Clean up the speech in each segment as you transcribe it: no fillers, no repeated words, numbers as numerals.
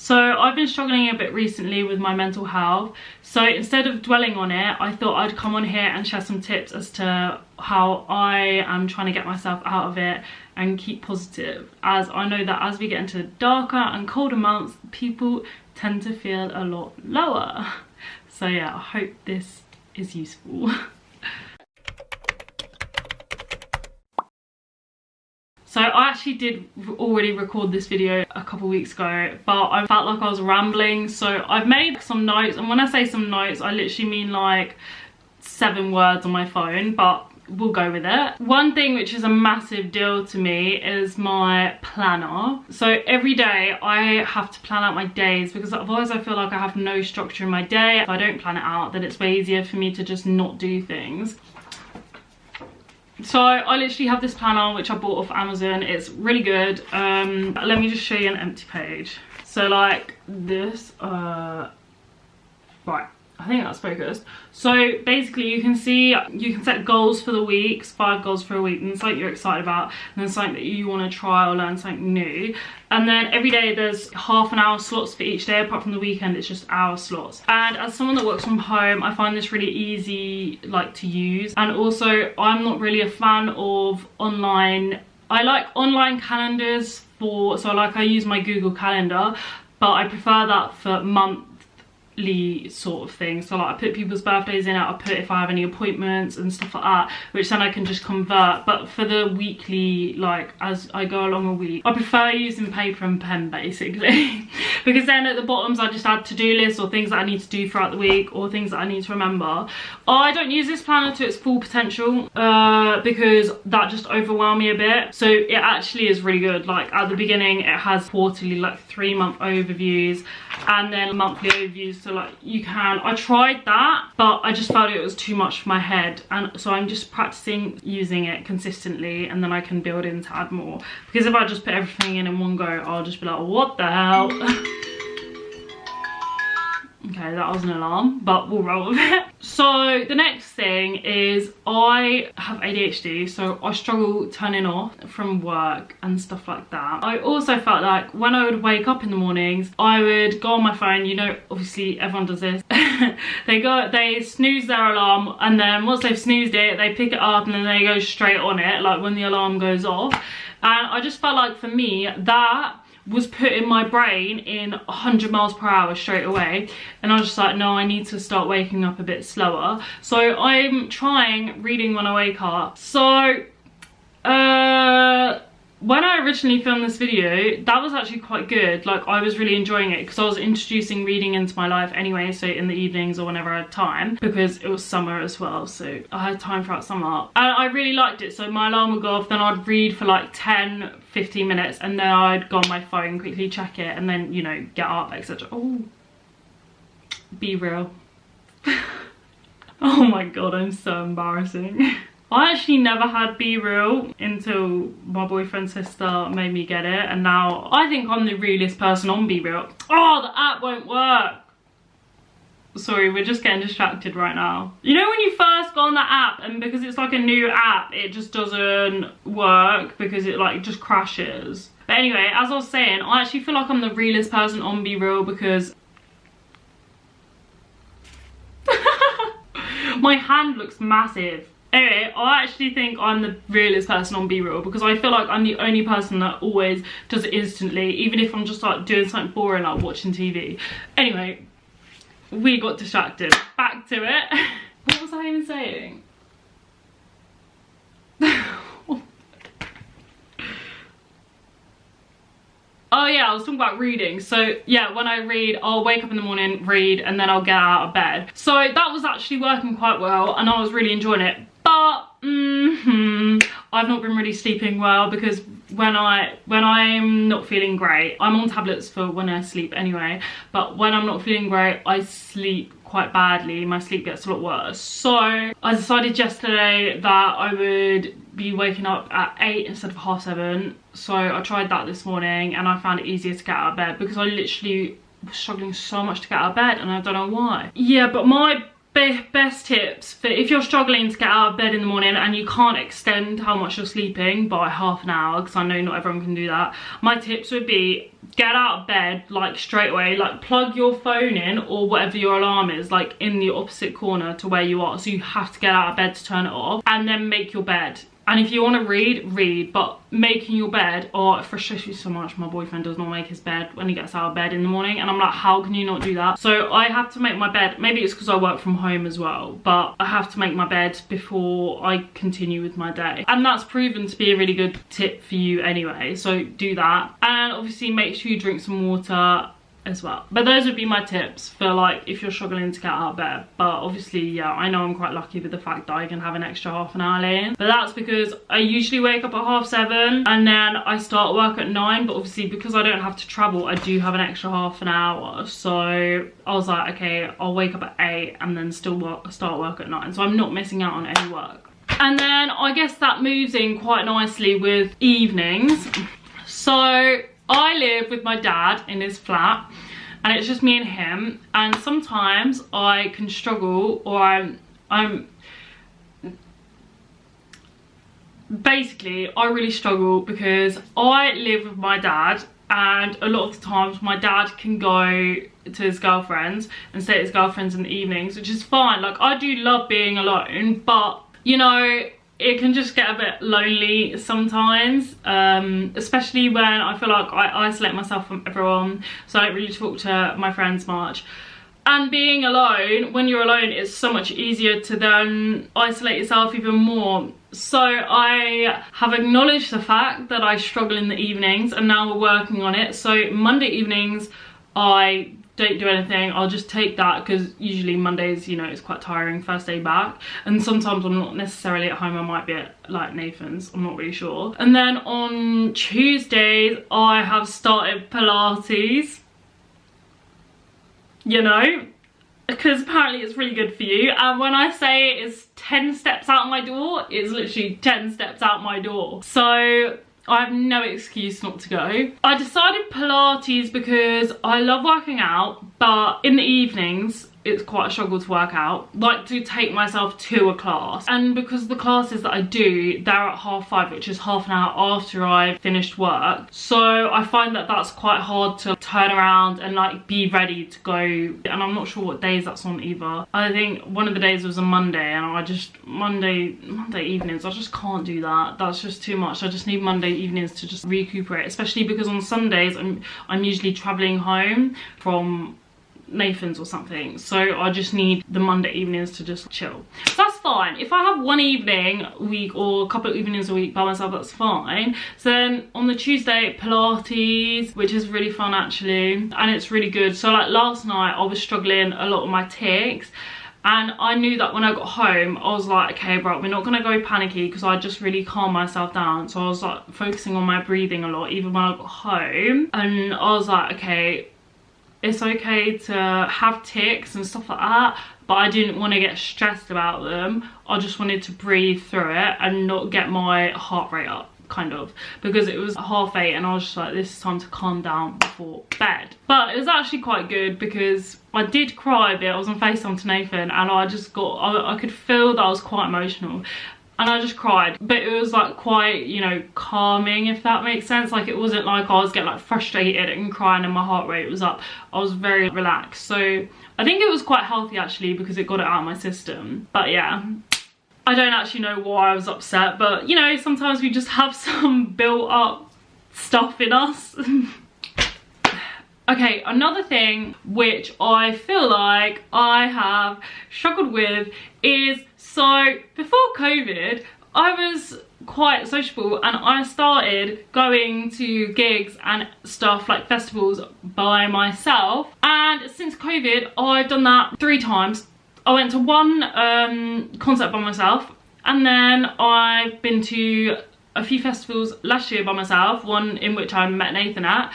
So I've been struggling a bit recently with my mental health. So instead of dwelling on it, I thought I'd come on here and share some tips as to how I am trying to get myself out of it and keep positive. As I know that as we get into darker and colder months, people tend to feel a lot lower. So yeah, I hope this is useful. So I actually did already record this video a couple weeks ago, but I felt like I was rambling. So I've made some notes, and when I say some notes, I literally mean like 7 words on my phone, but we'll go with it. One thing which is a massive deal to me is my planner. So every day I have to plan out my days, because otherwise I feel like I have no structure in my day. If I don't plan it out, then it's way easier for me to just not do things. So I literally have this planner which I bought off Amazon. It's really good. Let me just show you an empty page. So like this, right, I think that's focused. So basically you can see, you can set goals for the week, 5 goals for a week, and something you're excited about, and then something that you want to try or learn something new. And then every day there's half an hour slots for each day, apart from the weekend it's just hour slots. And as someone that works from home, I find this really easy like to use. And also I'm not really a fan of online, I like online calendars for, so like I use my Google Calendar, but I prefer that for monthly sort of thing. So like I put people's birthdays in it, I put if I have any appointments and stuff like that, which then I can just convert. But for the weekly, like as I go along a week, I prefer using paper and pen basically because then at the bottoms I just add to-do lists or things that I need to do throughout the week or things that I need to remember. I don't use this planner to its full potential because that just overwhelmed me a bit. So it actually is really good. Like at the beginning it has quarterly, like 3-month overviews, and then monthly overviews. So like you can, I tried that, but I just felt it was too much for my head, and so I'm just practicing using it consistently, and then I can build in to add more. Because if I just put everything in one go, I'll just be like, what the hell? Okay, that was an alarm, but we'll roll with it. So the next thing is I have ADHD, so I struggle turning off from work and stuff like that. I also felt like when I would wake up in the mornings, I would go on my phone, you know, obviously everyone does this. they snooze their alarm, and then once they've snoozed it, they pick it up and then they go straight on it, like when the alarm goes off. And I just felt like for me, that was putting my brain in 100 miles per hour straight away, and I was just like, no, I need to start waking up a bit slower. So I'm trying reading when I wake up. So when I originally filmed this video, that was actually quite good. Like I was really enjoying it because I was introducing reading into my life anyway, so in the evenings or whenever I had time, because it was summer as well, so I had time throughout summer, and I really liked it. So my alarm would go off, then I'd read for like 10-15 minutes, and then I'd go on my phone, quickly check it, and then, you know, get up, etc. Oh, be real. Oh my god, I'm so embarrassing. I actually never had Be Real until my boyfriend's sister made me get it, and now I think I'm the realest person on Be Real. Oh, the app won't work. Sorry, we're just getting distracted right now. You know when you first go on the app, and because it's like a new app, it just doesn't work because it like just crashes. But anyway, as I was saying, I actually feel like I'm the realest person on Be Real because my hand looks massive. Anyway, I actually think I'm the realest person on Be Real because I feel like I'm the only person that always does it instantly, even if I'm just like doing something boring like watching TV. Anyway, we got distracted. Back to it. What was I even saying? Oh yeah, I was talking about reading. So yeah, when I read, I'll wake up in the morning, read, and then I'll get out of bed. So that was actually working quite well, and I was really enjoying it. But I've not been really sleeping well because when I'm not feeling great, I'm on tablets for when I sleep anyway, but when I'm not feeling great, I sleep quite badly. My sleep gets a lot worse. So I decided yesterday that I would be waking up at 8 instead of 7:30. So I tried that this morning, and I found it easier to get out of bed because I literally was struggling so much to get out of bed, and I don't know why. Yeah, but my best tips for if you're struggling to get out of bed in the morning and you can't extend how much you're sleeping by half an hour, because I know not everyone can do that, my tips would be get out of bed like straight away, like plug your phone in or whatever your alarm is like in the opposite corner to where you are, so you have to get out of bed to turn it off, and then make your bed. And if you want to read, but making your bed, oh, it frustrates me so much. My boyfriend does not make his bed when he gets out of bed in the morning, and I'm like, how can you not do that? So I have to make my bed. Maybe it's because I work from home as well, but I have to make my bed before I continue with my day. And that's proven to be a really good tip for you anyway, so do that. And obviously make sure you drink some water as well. But those would be my tips for like if you're struggling to get out of bed. But obviously, yeah, I know I'm quite lucky with the fact that I can have an extra half an hour lay in, but that's because I usually wake up at 7:30 and then I start work at 9. But obviously because I don't have to travel, I do have an extra half an hour, so I was like, okay, I'll wake up at 8 and then still start work at 9, so I'm not missing out on any work. And then I guess that moves in quite nicely with evenings. So I live with my dad in his flat, and it's just me and him, and sometimes I can struggle, or I'm basically I really struggle because I live with my dad, and a lot of the times my dad can go to his girlfriend's and stay at his girlfriend's in the evenings, which is fine. Like, I do love being alone, but you know, it can just get a bit lonely sometimes, especially when I feel like I isolate myself from everyone, so I don't really talk to my friends much. And being alone, when you're alone, it's so much easier to then isolate yourself even more. So I have acknowledged the fact that I struggle in the evenings, and now we're working on it. So Monday evenings I don't do anything. I'll just take that, because usually Mondays, you know, it's quite tiring, first day back, and sometimes I'm not necessarily at home. I might be at like Nathan's, I'm not really sure. And then on Tuesdays I have started Pilates, you know, because apparently it's really good for you. And when I say it's 10 steps out my door, it's literally 10 steps out my door, so I have no excuse not to go. I decided Pilates because I love working out, but in the evenings it's quite a struggle to work out, like to take myself to a class. And because the classes that I do, they're at 5:30, which is half an hour after I've finished work, so I find that that's quite hard to turn around and like be ready to go. And I'm not sure what days that's on either. I think one of the days was a Monday, and I just Monday evenings I just can't do that. That's just too much. I just need Monday evenings to just recuperate, especially because on Sundays I'm usually traveling home from Nathan's or something, so I just need the Monday evenings to just chill. So that's fine. If I have one evening a week or a couple of evenings a week by myself, that's fine. So then on the Tuesday, Pilates, which is really fun actually, and it's really good. So like last night I was struggling a lot with my tics, and I knew that when I got home I was like, okay bro, we're not gonna go panicky, because I just really calmed myself down. So I was like focusing on my breathing a lot even when I got home, and I was like, okay, it's okay to have tics and stuff like that, but I didn't want to get stressed about them. I just wanted to breathe through it and not get my heart rate up, kind of, because it was 8:30 and I was just like, this is time to calm down before bed. But it was actually quite good, because I did cry a bit. I was on FaceTime to Nathan, and I could feel that I was quite emotional, and I just cried, but it was like quite, you know, calming, if that makes sense. Like, it wasn't like I was getting like frustrated and crying and my heart rate was up. I was very relaxed, so I think it was quite healthy actually, because it got it out of my system. But yeah, I don't actually know why I was upset, but you know, sometimes we just have some built up stuff in us. Okay, another thing which I feel like I have struggled with is, so before COVID, I was quite sociable, and I started going to gigs and stuff like festivals by myself. And since COVID, I've done that 3 times. I went to one concert by myself, and then I've been to a few festivals last year by myself, one in which I met Nathan at.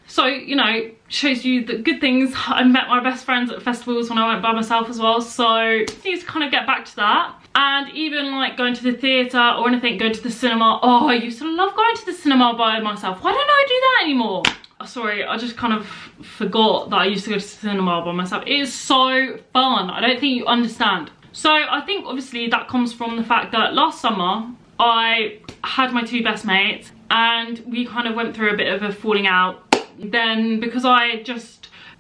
So, you know, shows you the good things. I met my best friends at festivals when I went by myself as well, so I need to kind of get back to that. And even like going to the theatre or anything, going to the cinema. Oh, I used to love going to the cinema by myself. Why don't I do that anymore? Oh, sorry, I just kind of forgot that I used to go to the cinema by myself. It is so fun. I don't think you understand. So I think obviously that comes from the fact that last summer I had my 2 best mates, and we kind of went through a bit of a falling out Then because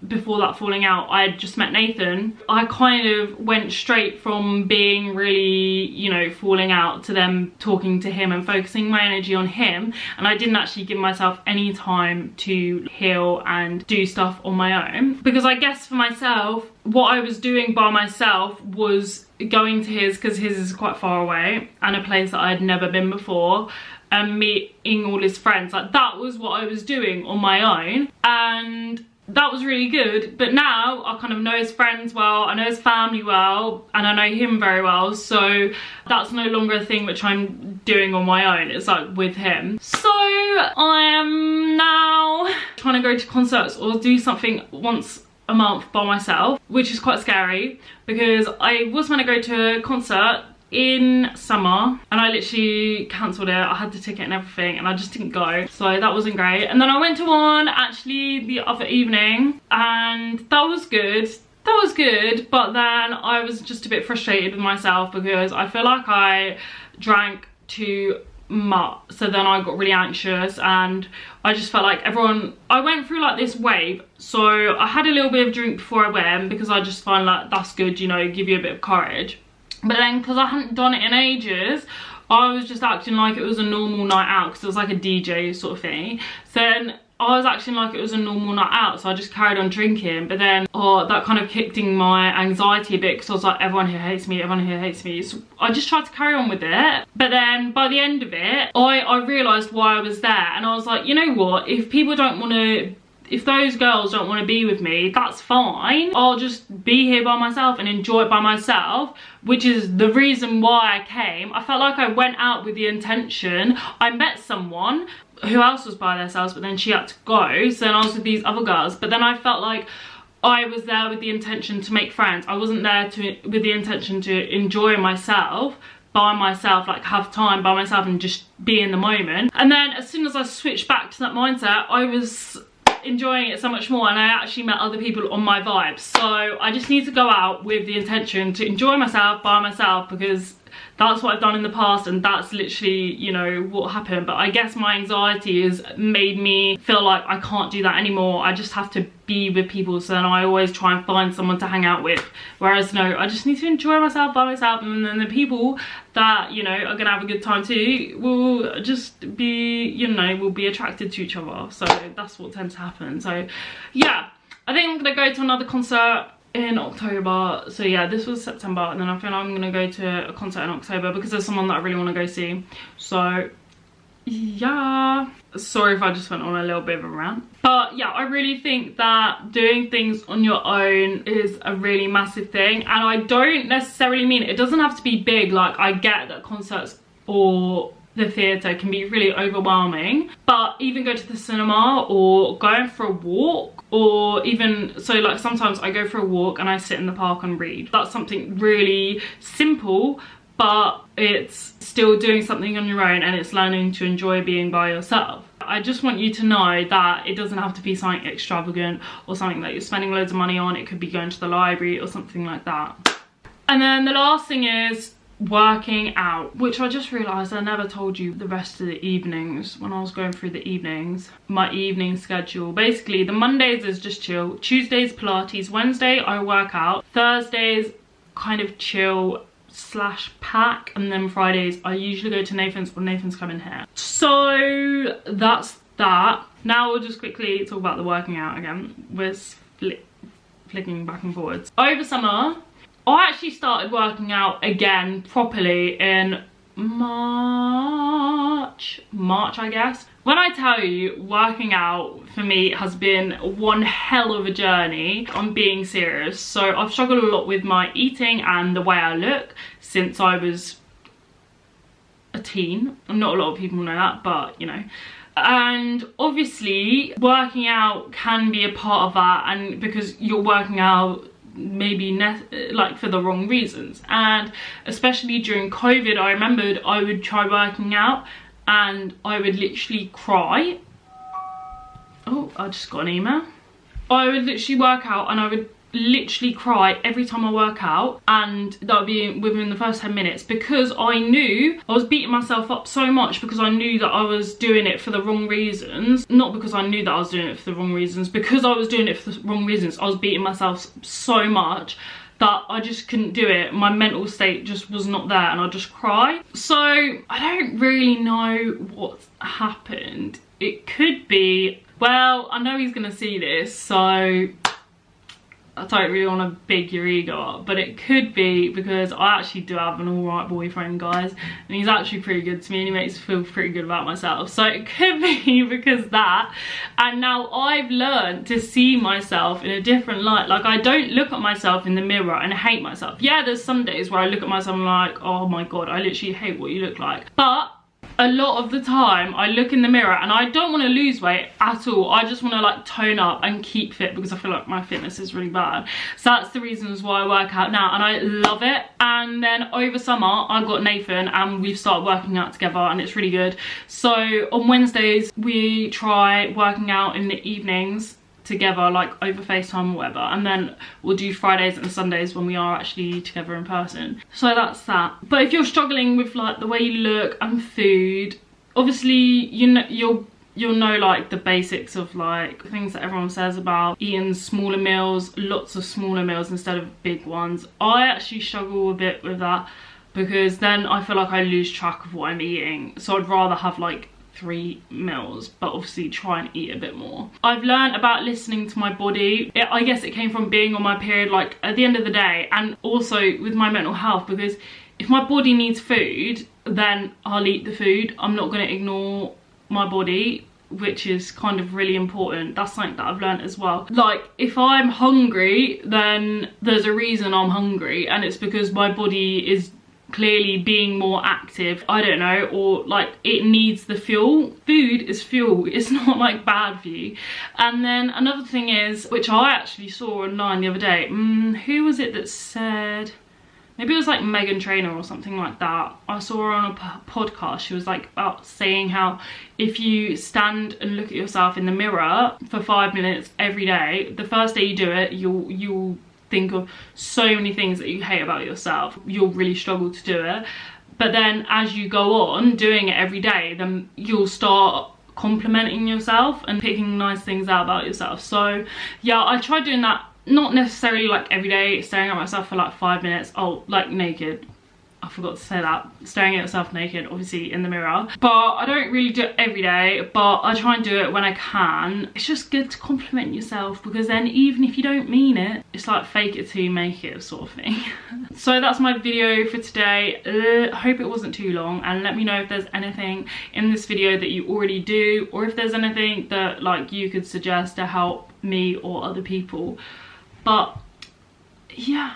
before that falling out, I had just met Nathan, I kind of went straight from being really, you know, falling out to them talking to him and focusing my energy on him, and I didn't actually give myself any time to heal and do stuff on my own. Because I guess for myself, what I was doing by myself was going to his, because his is quite far away and a place that I had never been before, and meeting all his friends. Like, that was what I was doing on my own, and that was really good. But now I kind of know his friends well, I know his family well, and I know him very well, so that's no longer a thing which I'm doing on my own. It's like with him. So I am now trying to go to concerts or do something once a month by myself, which is quite scary because I was going to go to a concert in summer and I literally cancelled it. I had the ticket and everything and I just didn't go, so that wasn't great. And then I went to one actually the other evening and that was good. That was good, but then I was just a bit frustrated with myself because I feel like I drank too much, so then I got really anxious and I just felt like I went through like this wave. So I had a little bit of drink before I went because I just find like that's good, you know, give you a bit of courage. But then because I hadn't done it in ages, I was just acting like it was a normal night out because it was like a DJ sort of thing. So then I was acting like it was a normal night out, so I just carried on drinking. But then that kind of kicked in my anxiety a bit because I was like, everyone here hates me, everyone here hates me. So I just tried to carry on with it. But then by the end of it, I realised why I was there, and I was like, you know what, if those girls don't want to be with me, that's fine. I'll just be here by myself and enjoy it by myself, which is the reason why I came. I felt like I went out with the intention. I met someone who else was by themselves, but then she had to go, so then I was with these other girls. But then I felt like I was there with the intention to make friends. I wasn't there with the intention to enjoy myself by myself, like have time by myself and just be in the moment. And then as soon as I switched back to that mindset, I was enjoying it so much more, and I actually met other people on my vibes. So I just need to go out with the intention to enjoy myself by myself, because that's what I've done in the past and that's literally, you know, what happened. But I guess my anxiety has made me feel like I can't do that anymore. I just have to be with people, so then I always try and find someone to hang out with. Whereas no, I just need to enjoy myself by myself, and then the people that, you know, are gonna have a good time too will just be, you know, will be attracted to each other. So that's what tends to happen. So yeah, I think I'm gonna go to another concert in October. So yeah, this was September, and then I feel I'm gonna go to a concert in October because there's someone that I really want to go see. So yeah, sorry if I just went on a little bit of a rant, but yeah, I really think that doing things on your own is a really massive thing. And I don't necessarily mean it doesn't have to be big. Like, I get that concerts or the theatre can be really overwhelming, but even go to the cinema or going for a walk, or even, so like sometimes I go for a walk and I sit in the park and read. That's something really simple, but it's still doing something on your own and it's learning to enjoy being by yourself. I just want you to know that it doesn't have to be something extravagant or something that you're spending loads of money on. It could be going to the library or something like that. And then the last thing is working out, which I just realised I never told you the rest of the evenings when I was going through the evenings, my evening schedule. Basically, the Mondays is just chill, Tuesdays Pilates, Wednesday I work out, Thursdays kind of chill / pack, and then Fridays I usually go to Nathan's or Nathan's coming here. So that's that. Now we'll just quickly talk about the working out again. We're flicking back and forwards. Over summer I actually started working out again properly in March I guess. When I tell you, working out for me has been one hell of a journey. I'm being serious. So I've struggled a lot with my eating and the way I look since I was a teen. Not a lot of people know that, but you know. And obviously working out can be a part of that, and because you're working out maybe like for the wrong reasons. And especially during COVID, I remembered I would try working out and I would literally cry. Oh, I just got an email. I would literally work out and I would literally cry every time I work out, and that would be within the first 10 minutes, because I knew I was beating myself up so much because I knew that I was doing it for the wrong reasons. Not because I knew that I was doing it for the wrong reasons, because I was doing it for the wrong reasons. I was beating myself so much that I just couldn't do it. My mental state just was not there, and I just cry. So I don't really know what happened. It could be, well, I know he's gonna see this, so I don't really want to big your ego up, but it could be because I actually do have an alright boyfriend, guys, and he's actually pretty good to me, and he makes me feel pretty good about myself. So it could be because that, and now I've learned to see myself in a different light. Like, I don't look at myself in the mirror and hate myself. Yeah, there's some days where I look at myself and I'm like, oh my god, I literally hate what you look like. But a lot of the time I look in the mirror and I don't want to lose weight at all. I just want to like tone up and keep fit, because I feel like my fitness is really bad. So that's the reasons why I work out now, and I love it. And then over summer I got Nathan and we've started working out together, and it's really good. So on Wednesdays we try working out in the evenings together, like over FaceTime or whatever, and then we'll do Fridays and Sundays when we are actually together in person. So that's that. But if you're struggling with like the way you look and food, obviously you know, you'll know like the basics of like things that everyone says about eating smaller meals, lots of smaller meals instead of big ones. I actually struggle a bit with that, because then I feel like I lose track of what I'm eating. So I'd rather have like 3 meals, but obviously try and eat a bit more. I've learned about listening to my body. I guess it came from being on my period, like at the end of the day, and also with my mental health, because if my body needs food, then I'll eat the food. I'm not going to ignore my body, which is kind of really important. That's something that I've learned as well. Like, if I'm hungry, then there's a reason I'm hungry, and it's because my body is clearly being more active, I don't know, or like it needs the fuel. Food is fuel, it's not like bad for you. And then another thing is, which I actually saw online the other day, who was it that said, maybe it was like Meghan Trainor or something like that. I saw her on a podcast. She was like about saying how if you stand and look at yourself in the mirror for 5 minutes every day, the first day you do it, you'll think of so many things that you hate about yourself. You'll really struggle to do it. But then as you go on doing it every day, then you'll start complimenting yourself and picking nice things out about yourself. So yeah, I tried doing that, not necessarily like every day, staring at myself for like 5 minutes. Oh, like naked. I forgot to say that. Staring at yourself naked, obviously in the mirror. But I don't really do it every day, but I try and do it when I can. It's just good to compliment yourself, because then even if you don't mean it, it's like fake it till you make it sort of thing. So that's my video for today. I hope it wasn't too long, and let me know if there's anything in this video that you already do, or if there's anything that like you could suggest to help me or other people. But yeah.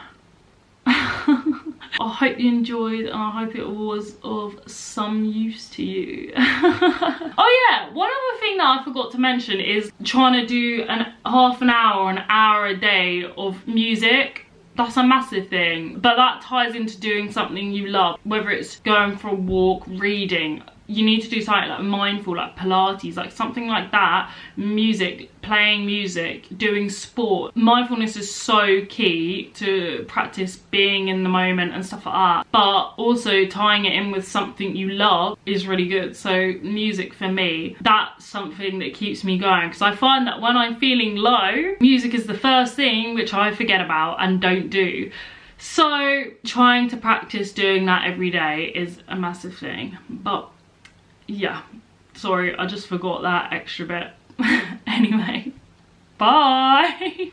I hope you enjoyed, and I hope it was of some use to you. Oh yeah, one other thing that I forgot to mention is trying to do half an hour or an hour a day of music. That's a massive thing, but that ties into doing something you love, whether it's going for a walk, reading. You need to do something like mindful, like Pilates, like something like that. Music, playing music, doing sport. Mindfulness is so key to practice being in the moment and stuff like that. But also tying it in with something you love is really good. So music for me, that's something that keeps me going. Because I find that when I'm feeling low, music is the first thing which I forget about and don't do. So trying to practice doing that every day is a massive thing. But yeah, sorry, I just forgot that extra bit. Anyway, bye.